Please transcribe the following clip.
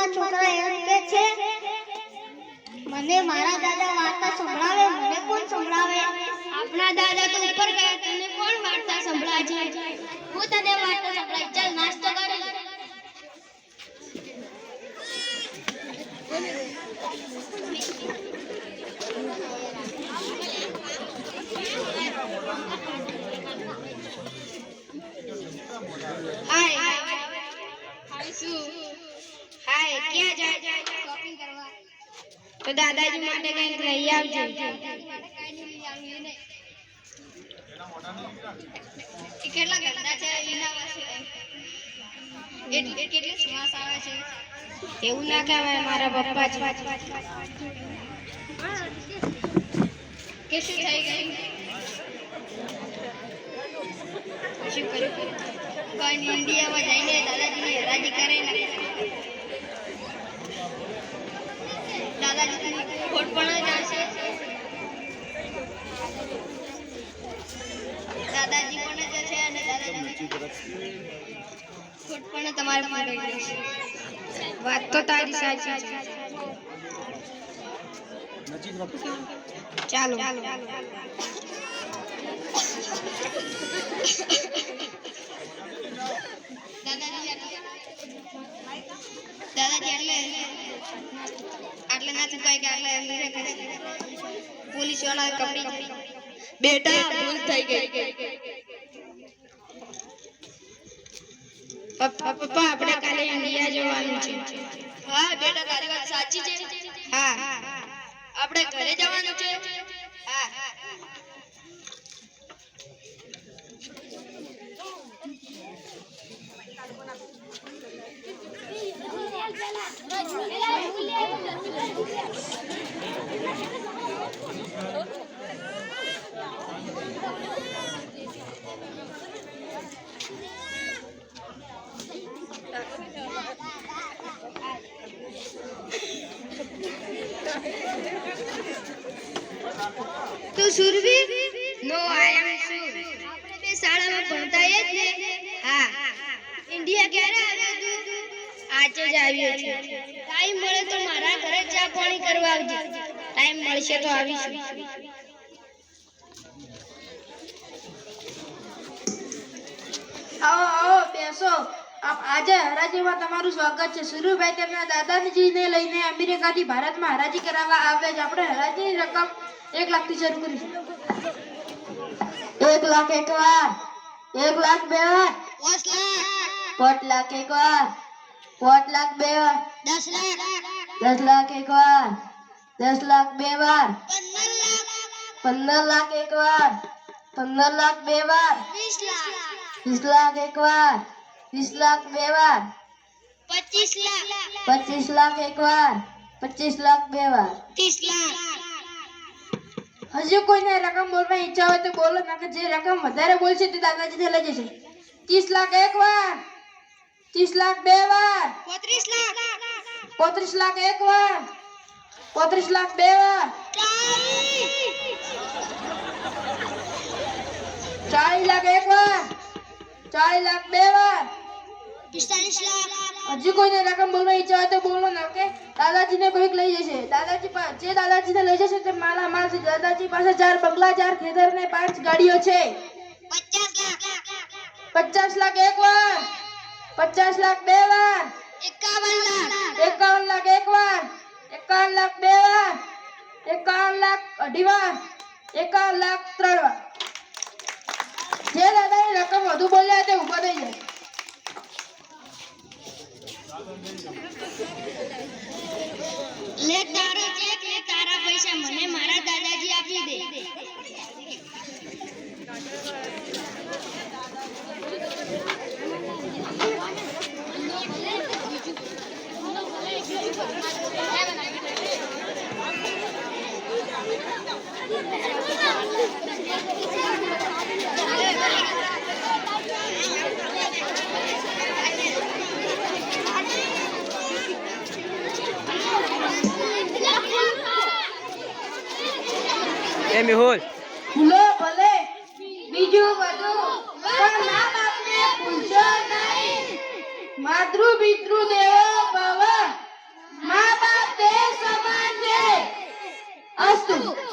માં છોકરા એમ કે છે મને મારા દાદા વાર્તા સંભળાવે મને કોણ સંભળાવે આપણા દાદા તો ઉપર ગયા તને કોણ વાર્તા સંભળાવે હું તને વાર્તા સંભળાવી ચાલ નાસ્તો કરી લે હાય ક્યાં જાય શોપિંગ કરવા તો દાદાજી માટે કંઈક લઈ આવજો કેટલા ગંદા છે કેટલી શ્વાસ આવે છે એવું ના કહેવાય મારા પપ્પા છે કે શું થઈ ગયું શું કર્યું કોઈ ઇન્ડિયામાં જઈને દાદાજીની હરાજી કરે ને દાદાજી ખોટ પણ જ આવશે દાદાજી પણ જ છે અને દાદાજી ખોટ પણ તમારે પણ રહેશે વાત તો તારી સાચી છે ચાલો દાદાજી આટલે ના ચૂકાય કે આટલે પોલીસ વાળા કપડી બેટા ભૂલ થઈ ગઈ પપ્પા આપણે કાલે ઇન્ડિયા જવાનું છે હા બેટા તારી વાત સાચી છે હા આપણે ઘરે જવાનું છે હા તો સુરવી નો આઈ એમ સુર આપણે બે શાળામાં ભણતા જ ને હા ઇન્ડિયા ક્યારે આવ્યો તું આજે જ આવ્યો છે ટાઈમ મળે તો મારા ઘરે ચા પાણી કરવા આવજે ટાઈમ મળશે તો આવીશું આવો આવો બેસો આજે હરાજીમાં તમારું સ્વાગત છે સુરુભાઈ તેમના દાદાજીને લઈને અમેરિકાથી ભારતમાં હરાજી કરાવવા આવે છે આપણે હરાજીની રકમ 1 લાખથી શરૂ કરીશું 1 લાખ એકવાર 1 લાખ બે વાર 5 લાખ એકવાર 5 લાખ બે વાર 10 લાખ એકવાર 10 લાખ બે વાર 15 લાખ એકવાર 15 લાખ બે વાર 20 લાખ એકવાર 20 લાખ બે વાર 25 લાખ એકવાર 25 લાખ બે વાર 30 લાખ હજુ કોઈને રકમ બોલવાની ઈચ્છા હોય તો બોલો નકર જે રકમ વધારે બોલશે તે દાદાજીને લઈ જશે 30 લાખ એકવાર 30 લાખ બે વાર 35 લાખ એકવાર 35 લાખ બે વાર 40 લાખ એકવાર 40 લાખ બે વાર 45 લાખ હજુ કોઈને રકમ બોલવાની ઈચ્છા હોય તો બોલો ને ઓકે દાદાજીને કોઈક લઈ જશે જે દાદાજીને લઈ જશે તે માલા માલ છે દાદાજી પાસે 4 બંગલા 4 ખેતર ને 5 ગાડીઓ છે 50 લાખ એકવાર 50 લાખ બે વાર 51 લાખ એકવાર 51 લાખ બે વાર 51 લાખ અઢી વાર 51 લાખ 3 વાર જે દાદાની રકમ વધુ બોલ્યા તે ઊભા થઈ જાય લે તારો ચેક લે તારા પૈસા મને મારા દાદાજી આપી દે એ મેહુલ ભૂલો ભલે બીજું બધું પણ મા બાપને ભૂલશો નહીં માતૃ પિતૃ દેવો ભવ વસ્તુ